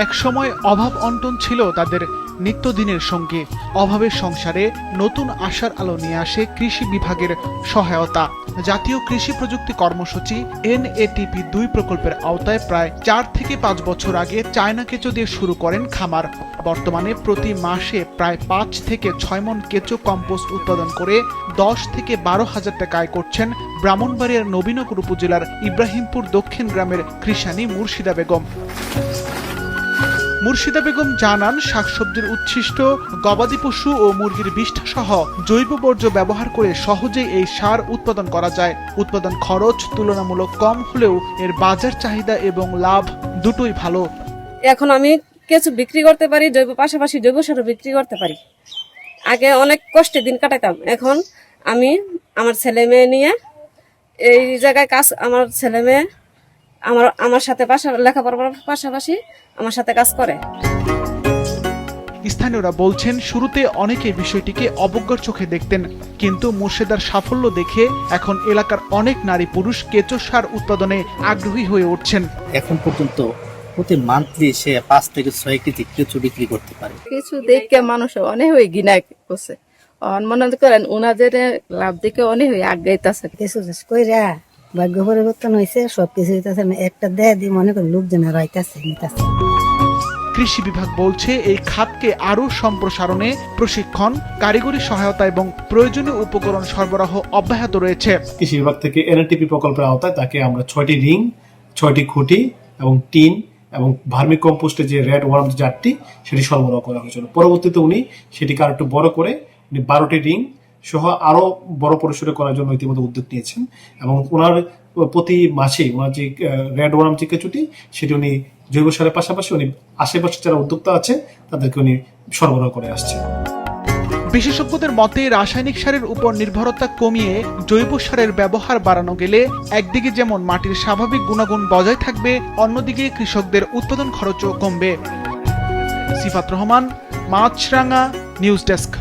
একসময় অভাব অনটন ছিল তাদের নিত্যদিনের সঙ্গী। অভাবের সংসারে নতুন আশার আলো নিয়ে আসে কৃষি বিভাগের সহায়তা। জাতীয় কৃষি প্রযুক্তি কর্মসূচি NATP 2 প্রকল্পের আওতায় প্রায় 4 থেকে 5 বছর আগে চায়না কেঁচো দিয়ে শুরু করেন খামার। বর্তমানে প্রতি মাসে প্রায় 5 থেকে 6 মণ কেঁচো কম্পোস্ট উৎপাদন করে 10 থেকে 12 হাজার টাকা আয় করছেন ব্রাহ্মণবাড়িয়ার নবীনগর উপজেলার ইব্রাহিমপুর দক্ষিণ গ্রামের কৃষানী মুর্শিদা বেগম। মুর্শিদা বেগম জানান, শাকসবজির উচ্ছিষ্ট, গবাদি পশু ও মুরগির বিষ্ঠা সহ জৈব বর্জ্য ব্যবহার করে সহজেই এই সার উৎপাদন করা যায়। উৎপাদন খরচ তুলনামূলক কম হলেও এর বাজার চাহিদা এবং লাভ দুটোই ভালো। এখন আমি কিছু বিক্রি করতে পারি, পাশাপাশি জৈব সারও বিক্রি করতে পারি। আগে অনেক কষ্টে দিন কাটাতাম, এখন আমি আমার ছেলে মেয়ে নিয়ে এই জায়গায় কাজ, আমার ছেলে মেয়ে আমার সাথে লেখাপড়ার পাশাপাশি আমার সাথে কাজ করে। স্থানীয়রা বলছেন, শুরুতে অনেকে বিষয়টিকে অবজ্ঞার চোখে দেখতেন, কিন্তু মুর্শিদার সাফল্য দেখে এখন এলাকার অনেক নারী পুরুষ কেঁচো সার উৎপাদনে আগ্রহী হয়ে উঠছেন। এখন পর্যন্ত প্রতি মান্থলি সে 5 থেকে 6 কেজি কেঁচো বিক্রি করতে পারে। কিছু দেখে মানুষ অনেক হয়ে ঘৃণা করছে, মনে করেন ওনাদের লাভ দেখে অনেক হয়ে আগ্রাইতেছে। কিছু কইরা ভাগ্য পরিবর্তন হয়েছে, সবকিছু হইতেছে, একটা দেয় দিয়ে মনে করেন লোকজনের রাইতেছে নিতেছে। কৃষি বিভাগ বলছে, এই খাতকে আরও সম্প্রসারণে প্রশিক্ষণ, কারিগরি সহায়তা এবং প্রয়োজনীয় উপকরণ সরবরাহ অব্যাহত রয়েছে। কৃষি বিভাগ থেকে NATP প্রকল্পের আওতায় তাকে আমরা 6টি রিং, 6টি খুঁটি এবং টিন এবং ভার্মি কম্পোস্টের যে রেড ওয়ার্ম জারটি সেটি সরবরাহ করা হয়েছিল। পরবর্তীতে উনি সেটিকে আরো একটু বড় করে 12টি রিং সহ আরো বড় পরিসরে করার জন্য ইতিমধ্যে উদ্যোগ নিয়েছেন এবং ওনার প্রতি মাসে ওনার যে রেড ওয়ার্ম যে কেঁচোটি সেটি উনি জৈব সারের পাশাপাশি উনি আশেপাশে যারা উদ্যোক্তা আছে তাদেরকে উনি সরবরাহ করে আসছেন। বিশেষজ্ঞদের মতে, রাসায়নিক সারের উপর নির্ভরতা কমিয়ে জৈব সারের ব্যবহার বাড়ানো গেলে একদিকে যেমন মাটির স্বাভাবিক গুণাগুণ বজায় থাকবে, অন্যদিকে কৃষকদের উৎপাদন খরচও কমবে। সিফাত রহমান, মাছরাঙা, নিউজ ডেস্ক।